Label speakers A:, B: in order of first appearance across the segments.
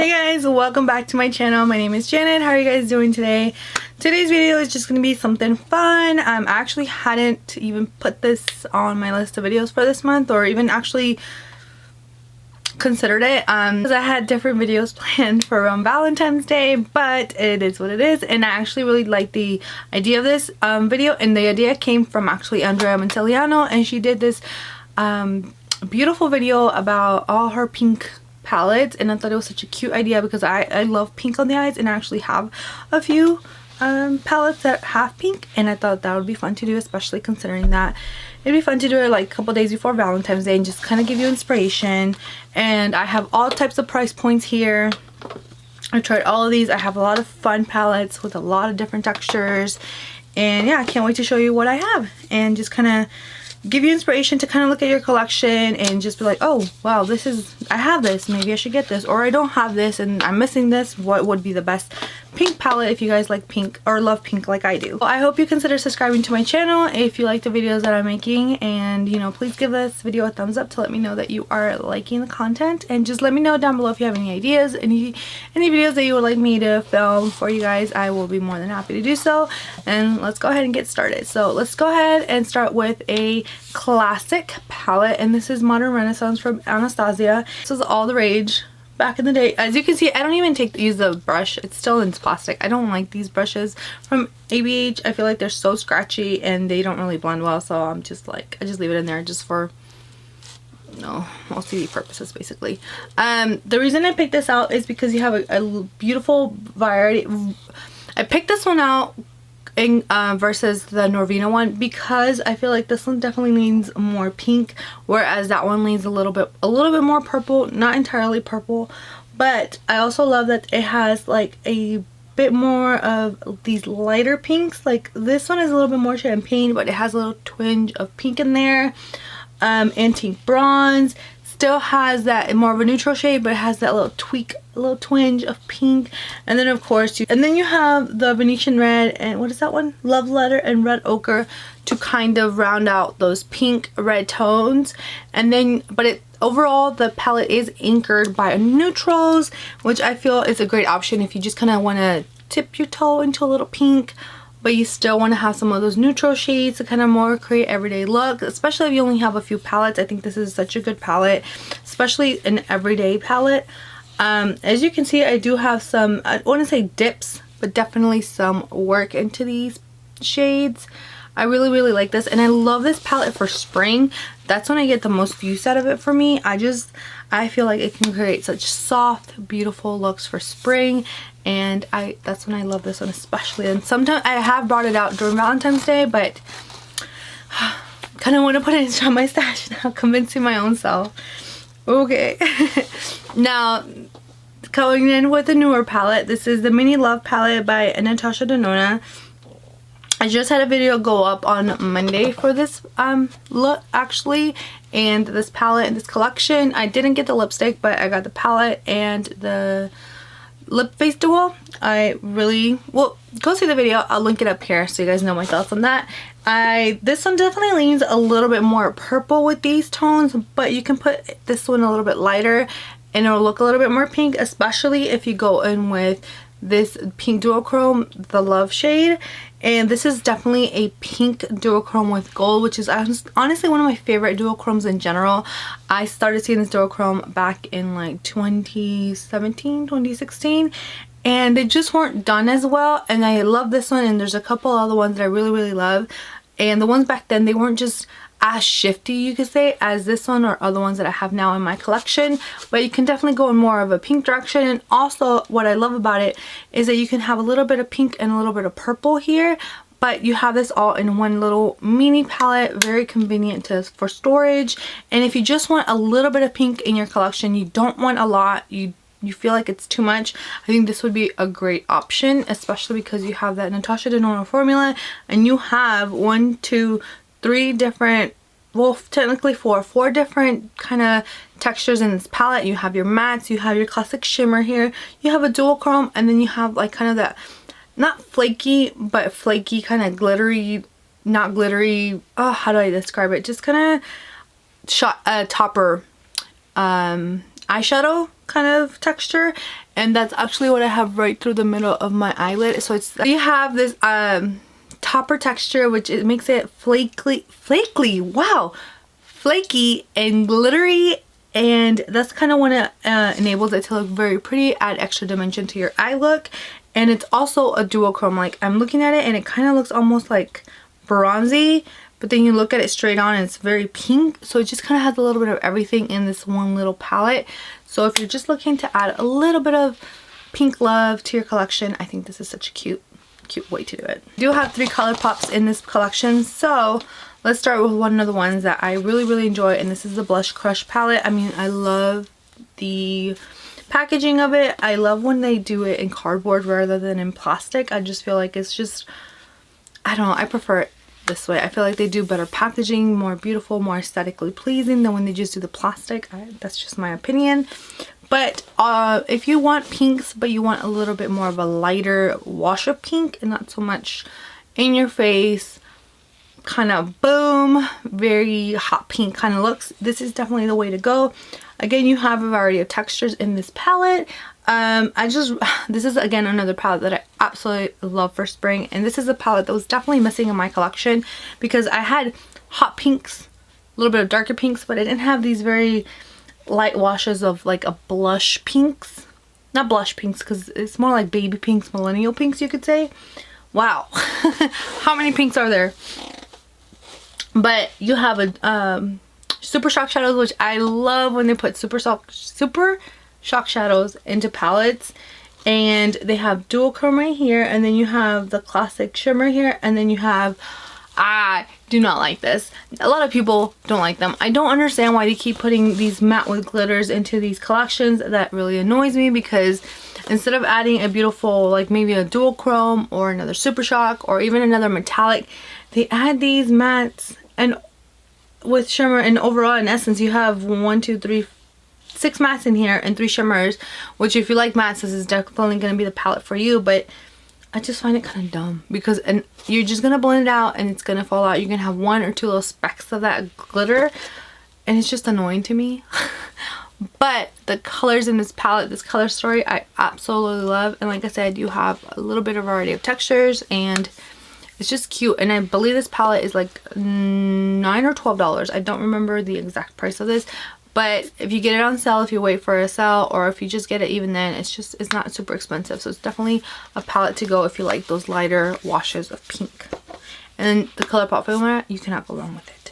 A: Hey guys, welcome back to my channel. My name is Janet. How are you guys doing today? Today's video is just going to be something fun. I actually hadn't even put this on my list of videos for this month, or even actually considered it, because I had different videos planned for around Valentine's Day, but it is what it is. And I actually really like the idea of this video, and the idea came from actually Andrea Mantillano, and she did this beautiful video about all her pink palettes, and I thought it was such a cute idea because I love pink on the eyes, and I actually have a few palettes that have pink, and I thought that would be fun to do, especially considering that it'd be fun to do it like a couple days before Valentine's Day and just kind of give you inspiration. And I have all types of price points here. I tried all of these. I have a lot of fun palettes with a lot of different textures, and yeah, I can't wait to show you what I have and just kind of give you inspiration to kind of look at your collection and just be like, oh wow, I have this, maybe I should get this, or I don't have this and I'm missing this. What would be the best pink palette if you guys like pink or love pink like I do? Well, I hope you consider subscribing to my channel if you like the videos that I'm making, and you know, please give this video a thumbs up to let me know that you are liking the content, and just let me know down below if you have any ideas, any videos that you would like me to film for you guys. I will be more than happy to do so. And let's go ahead and get started. So let's go ahead and start with a classic palette, and this is Modern Renaissance from Anastasia. This was all the rage back in the day. As you can see, I don't even use the brush. It's still in plastic. I don't like these brushes from ABH. I feel like they're so scratchy and they don't really blend well, so I'm just like, I just leave it in there just for, you know, OCD purposes basically. The reason I picked this out is because you have a beautiful variety. I picked this one out in versus the Norvina one because I feel like this one definitely leans more pink, whereas that one leans a little bit more purple. Not entirely purple, but I also love that it has like a bit more of these lighter pinks. Like this one is a little bit more champagne, but it has a little twinge of pink in there. Antique bronze still has that more of a neutral shade, but it has that little tweak, a little twinge of pink. And then of course you have the Venetian red, and what is that one, love letter, and red ochre to kind of round out those pink red tones. And then overall the palette is anchored by neutrals, which I feel is a great option if you just kind of want to tip your toe into a little pink, but you still want to have some of those neutral shades to kind of more create everyday look, especially if you only have a few palettes. I think this is such a good palette, especially an everyday palette. As you can see, I do have some, I want to say dips, but definitely some work into these shades. I really like this, and I love this palette for spring. That's when I get the most use out of it for me. I feel like it can create such soft, beautiful looks for spring, and that's when I love this one especially. And sometimes I have brought it out during Valentine's Day, but kind of want to put it in my stash now, convincing my own self. Okay. Now, going in with a newer palette, this is the Mini Love palette by Natasha Denona. I just had a video go up on Monday for this look actually, and this palette and this collection. I didn't get the lipstick, but I got the palette and the lip face duo. Well, go see the video. I'll link it up here so you guys know my thoughts on that. This one definitely leans a little bit more purple with these tones, but you can put this one a little bit lighter and it'll look a little bit more pink, especially if you go in with this pink duochrome, the Love shade. And this is definitely a pink duochrome with gold, which is honestly one of my favorite duochromes in general. I started seeing this duochrome back in like 2017, 2016, and they just weren't done as well. And I love this one, and there's a couple other ones that I really love. And the ones back then, they weren't just as shifty, you could say, as this one or other ones that I have now in my collection, but you can definitely go in more of a pink direction. And also what I love about it is that you can have a little bit of pink and a little bit of purple here, but you have this all in one little mini palette, very convenient for storage. And if you just want a little bit of pink in your collection, you don't want a lot, you feel like it's too much, I think this would be a great option, especially because you have that Natasha Denona formula, and you have 1, 2, 3 different, well technically four different kind of textures in this palette. You have your mattes, you have your classic shimmer here, you have a duochrome, and then you have like kind of that, not flaky, but flaky kind of glittery, not glittery, oh, how do I describe it, just kind of topper eyeshadow kind of texture, and that's actually what I have right through the middle of my eyelid. So it's, you have this topper texture, which it makes it flaky, wow, flaky and glittery, and that's kind of when it enables it to look very pretty, add extra dimension to your eye look. And it's also a duochrome. Like, I'm looking at it and it kind of looks almost like bronzy, but then you look at it straight on and it's very pink. So it just kind of has a little bit of everything in this one little palette. So if you're just looking to add a little bit of pink love to your collection, I think this is such a cute way to do it. I do have 3 color pops in this collection, so let's start with one of the ones that I really enjoy, and this is the Blush Crush palette. I mean, I love the packaging of it. I love when they do it in cardboard rather than in plastic. I just feel like it's just, I don't know, I prefer it this way. I feel like they do better packaging, more beautiful, more aesthetically pleasing than when they just do the plastic. That's just my opinion. But if you want pinks, but you want a little bit more of a lighter wash of pink and not so much in your face, kind of boom, very hot pink kind of looks, this is definitely the way to go. Again, you have a variety of textures in this palette. This is again another palette that I absolutely love for spring, and this is a palette that was definitely missing in my collection because I had hot pinks, a little bit of darker pinks, but I didn't have these very light washes of like a blush pinks. Not blush pinks, because it's more like baby pinks, millennial pinks, you could say. Wow. How many pinks are there? But you have a Super Shock Shadows, which I love when they put Super Shock Shadows into palettes. And they have duochrome right here, and then you have the classic shimmer here, and then you have, I do not like this. A lot of people don't like them. I don't understand why they keep putting these matte with glitters into these collections. That really annoys me, because instead of adding a beautiful, like maybe a duochrome or another Super Shock or even another metallic, they add these mattes and with shimmer, and overall in essence you have 1, 2, 3, 6 mattes in here and 3 shimmers, which if you like mattes, this is definitely going to be the palette for you. But I just find it kind of dumb, because you're just going to blend it out and it's going to fall out. You're going to have 1 or 2 little specks of that glitter, and it's just annoying to me. But the colors in this palette, this color story, I absolutely love. And like I said, you have a little bit of variety of textures, and it's just cute. And I believe this palette is like $9 or $12. I don't remember the exact price of this, but if you get it on sale, if you wait for a sale, or if you just get it even then, it's not super expensive. So it's definitely a palette to go if you like those lighter washes of pink. And then the ColourPop formula, you cannot go wrong with it.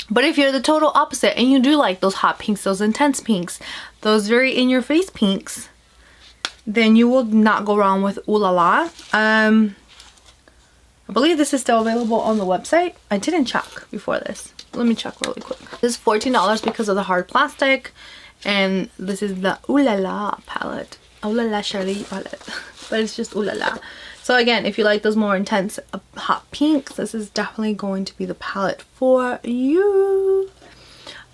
A: But if you're the total opposite and you do like those hot pinks, those intense pinks, those very in your face pinks, then you will not go wrong with Ooh La La. I believe this is still available on the website. I didn't check before this. Let me check really quick. This is $14 because of the hard plastic. And this is the Ooh La La palette. Ooh La La Charlie palette. But it's just Ooh La La. So again, if you like those more intense hot pinks, this is definitely going to be the palette for you.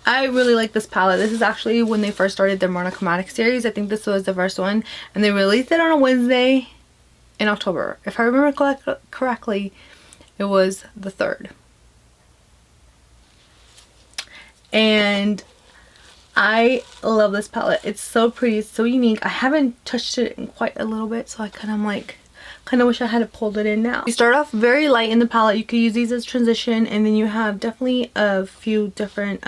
A: I really like this palette. This is actually when they first started their monochromatic series. I think this was the first one. And they released it on a Wednesday in October. If I remember correctly, it was the 3rd. And I love this palette. It's so pretty. It's so unique. I haven't touched it in quite a little bit, so I kind of wish I had pulled it in now. You start off very light in the palette. You could use these as transition, and then you have definitely a few different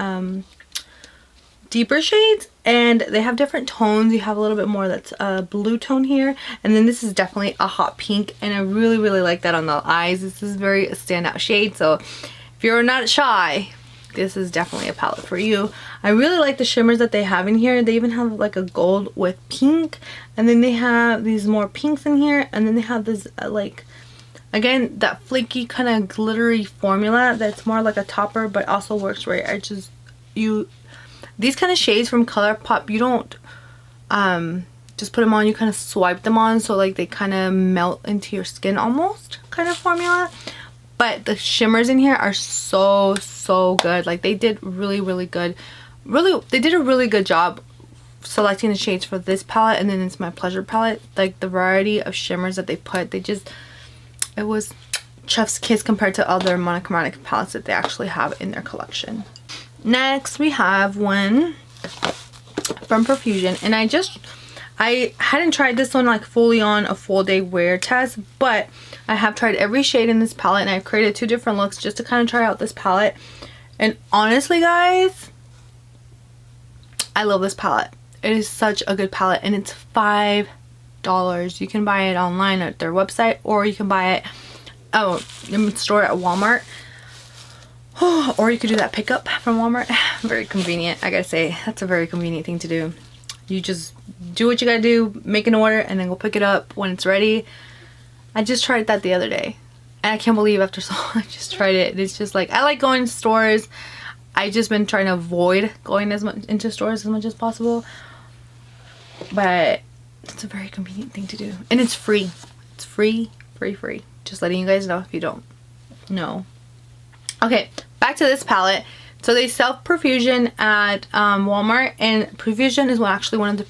A: deeper shades, and they have different tones. You have a little bit more that's a blue tone here, and then this is definitely a hot pink, and I really like that on the eyes. This is very a standout shade, so if you're not shy, this is definitely a palette for you. I really like the shimmers that they have in here. They even have like a gold with pink, and then they have these more pinks in here, and then they have this like, again, that flaky kind of glittery formula that's more like a topper but also works great. These kind of shades from ColourPop, you don't just put them on, you kind of swipe them on, so like they kind of melt into your skin almost kind of formula. But the shimmers in here are so good. Like they did really good. They did a really good job selecting the shades for this palette, and then it's my pleasure palette. Like the variety of shimmers that they put, it was chef's kiss compared to other monochromatic palettes that they actually have in their collection. Next we have one from Profusion, and I hadn't tried this one like fully on a full day wear test, but I have tried every shade in this palette, and I've created 2 different looks just to kind of try out this palette. And honestly guys, I love this palette. It is such a good palette, and it's $5. You can buy it online at their website, or you can buy it in the store at Walmart. Or you could do that pickup from Walmart. Very convenient. I gotta say, that's a very convenient thing to do. You just do what you gotta do, make an order, and then go pick it up when it's ready. I just tried that the other day, and I can't believe after so long I just tried it. It's just like, I like going to stores. I just been trying to avoid going as much into stores as much as possible, but it's a very convenient thing to do, and it's free. It's free. Just letting you guys know if you don't know. Okay, back to this palette. So they sell Profusion at Walmart, and Profusion is actually one of the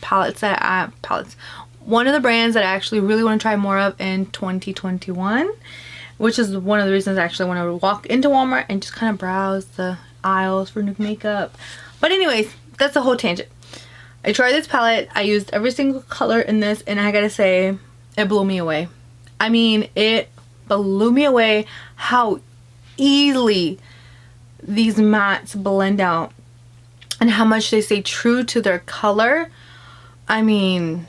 A: one of the brands that I actually really want to try more of in 2021, which is one of the reasons I actually want to walk into Walmart and just kind of browse the aisles for new makeup. But anyways, that's a whole tangent. I tried this palette. I used every single color in this, and I gotta say, it blew me away. I mean, it blew me away how easily these mattes blend out and how much they stay true to their color. I mean,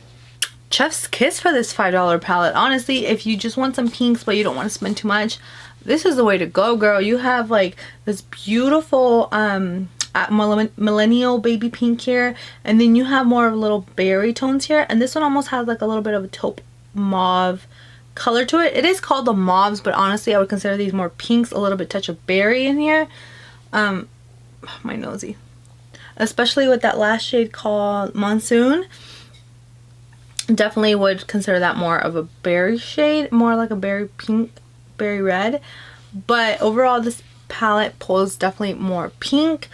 A: chef's kiss for this $5 palette. Honestly, if you just want some pinks but you don't want to spend too much, this is the way to go, girl. You have like this beautiful millennial baby pink here, and then you have more of little berry tones here, and this one almost has like a little bit of a taupe mauve color to it. It is called the mauves, but honestly I would consider these more pinks, a little bit touch of berry in here. My nosy, especially with that last shade called Monsoon, definitely would consider that more of a berry shade, more like a berry pink, berry red. But overall this palette pulls definitely more pink.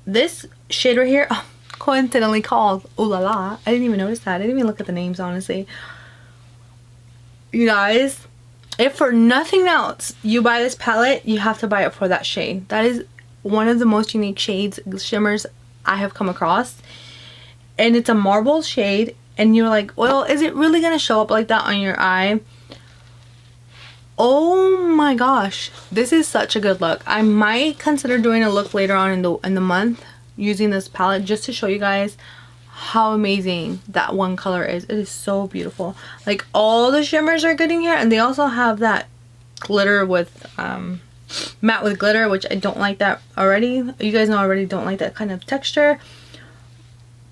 A: This shade right here, coincidentally called Ooh La La. I didn't even notice that. I didn't even look at the names, honestly. You guys, if for nothing else you buy this palette, you have to buy it for that shade. That is one of the most unique shades, shimmers I have come across, and it's a marble shade, and you're like, well, is it really gonna show up like that on your eye? Oh my gosh, this is such a good look. I might consider doing a look later on in the month using this palette just to show you guys how amazing that one color is. It is so beautiful. Like, all the shimmers are good in here, and they also have that glitter with matte with glitter, which I don't like that already. You guys know I already don't like that kind of texture.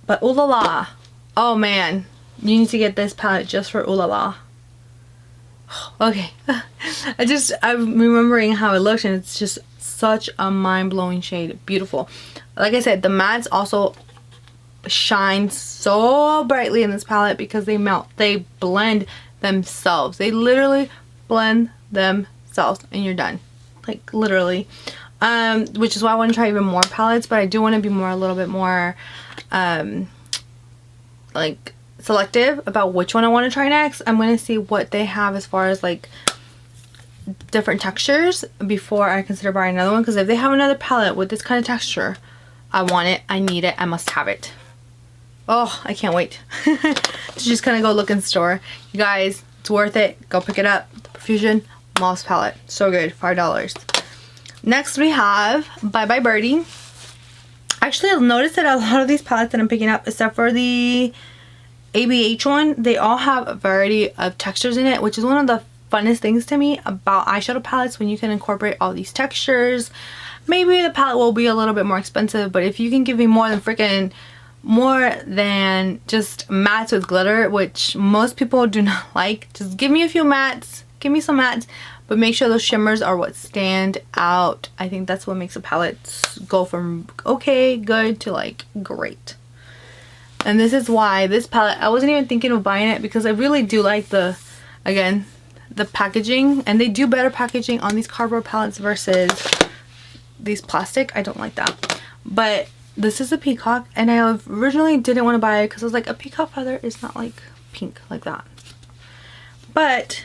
A: But Ooh La La, oh man, you need to get this palette just for Ooh La La. Okay, I'm remembering how it looks, and it's just such a mind-blowing shade. Beautiful. Like I said, the mattes also shine so brightly in this palette because they blend themselves. They literally blend themselves, and you're done, like literally. Which is why I want to try even more palettes, but I do want to be a little bit more like selective about which one I want to try next. I'm going to see what they have as far as like different textures before I consider buying another one, because if they have another palette with this kind of texture, I want it, I need it, I must have it. Oh, I can't wait to just kind of go look in the store. You guys, it's worth it. Go pick it up. The Profusion Moss palette, so good, $5. Next we have Bye Bye Birdie. Actually, I've noticed that a lot of these palettes that I'm picking up, except for the ABH one, they all have a variety of textures in it, which is one of the funnest things to me about eyeshadow palettes, when you can incorporate all these textures. Maybe the palette will be a little bit more expensive, but if you can give me more than just mattes with glitter, which most people do not like, just give me a few mattes, give me some mattes, but make sure those shimmers are what stand out. I think that's what makes a palette go from okay, good to like great. And this is why this palette, I wasn't even thinking of buying it, because I really do like the packaging, and they do better packaging on these cardboard palettes versus these plastic. I don't like that. But this is a peacock, and I originally didn't want to buy it because I was like, a peacock feather is not like pink like that. But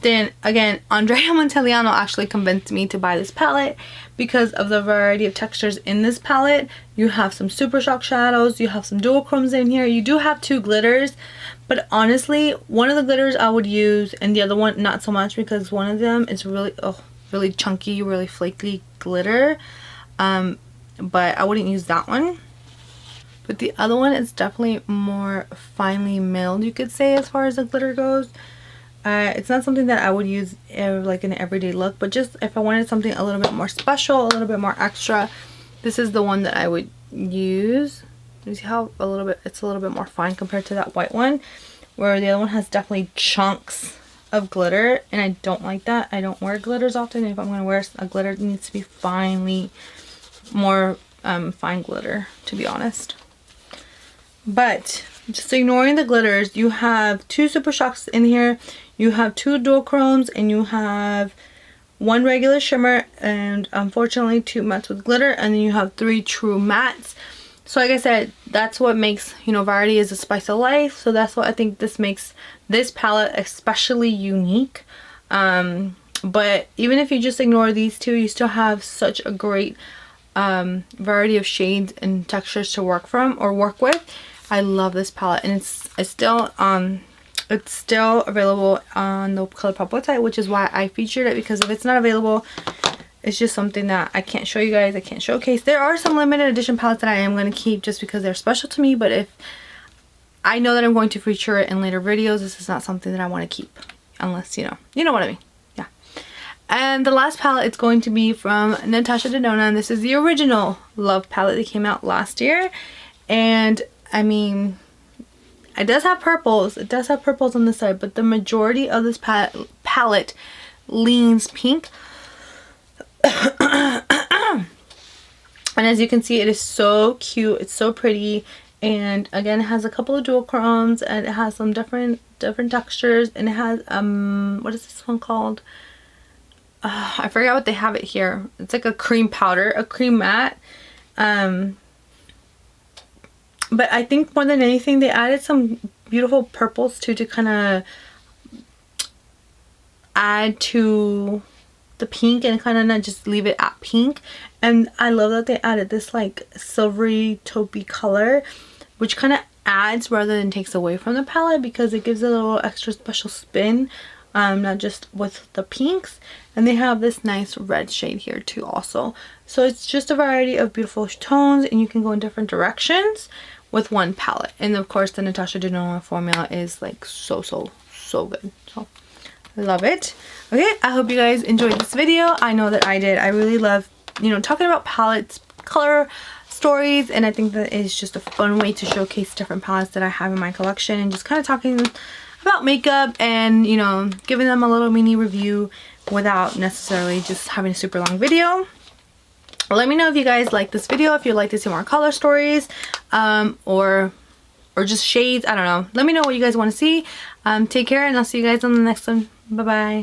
A: Then again, Andrea Mantillano actually convinced me to buy this palette because of the variety of textures in this palette. You have some Super Shock shadows, you have some duochromes in here, you do have 2 glitters, but honestly one of the glitters I would use and the other one not so much, because one of them is really chunky, really flaky glitter, but I wouldn't use that one. But the other one is definitely more finely milled, you could say, as far as the glitter goes. It's not something that I would use like in an everyday look, but just if I wanted something a little bit more special, a little bit more extra, this is the one that I would use. You see how it's a little bit more fine compared to that white one, where the other one has definitely chunks of glitter, and I don't like that. I don't wear glitters often. If I'm going to wear a glitter, it needs to be more fine glitter, to be honest. But just ignoring the glitters, you have 2 Super Shocks in here, you have 2 duochromes, and you have 1 regular shimmer, and unfortunately 2 mattes with glitter, and then you have 3 true mattes. So like I said, that's what makes, you know, variety is a spice of life. So that's what I think this makes this palette especially unique. But even if you just ignore these 2, you still have such a great variety of shades and textures to work with. I love this palette, and it's still available on the ColourPop website, which is why I featured it, because if it's not available, it's just something that I can't show you guys, I can't showcase. There are some limited edition palettes that I am going to keep just because they're special to me, but if I know that I'm going to feature it in later videos, this is not something that I want to keep, unless you know what I mean. Yeah. And the last palette is going to be from Natasha Denona, and this is the original Love palette that came out last year. And I mean, it does have purples. It does have purples on the side, but the majority of this palette leans pink. And as you can see, it is so cute. It's so pretty. And again, it has a couple of duochromes, and it has some different textures. And it has what is this one called? I forgot what they have it here. It's like a cream powder, a cream matte. But I think more than anything, they added some beautiful purples too, to kind of add to the pink and kind of not just leave it at pink. And I love that they added this like silvery taupey color, which kind of adds rather than takes away from the palette, because it gives it a little extra special spin, not just with the pinks. And they have this nice red shade here too also. So it's just a variety of beautiful tones, and you can go in different directions with one palette. And of course the Natasha Denona formula is like so good. So I love it. Okay, I hope you guys enjoyed this video. I know that I did. I really love, you know, talking about palettes, color stories, and I think that is just a fun way to showcase different palettes that I have in my collection, and just kind of talking about makeup and, you know, giving them a little mini review without necessarily just having a super long video. Let me know if you guys like this video, if you'd like to see more color stories, or just shades. I don't know. Let me know what you guys want to see. Take care, and I'll see you guys on the next one. Bye bye.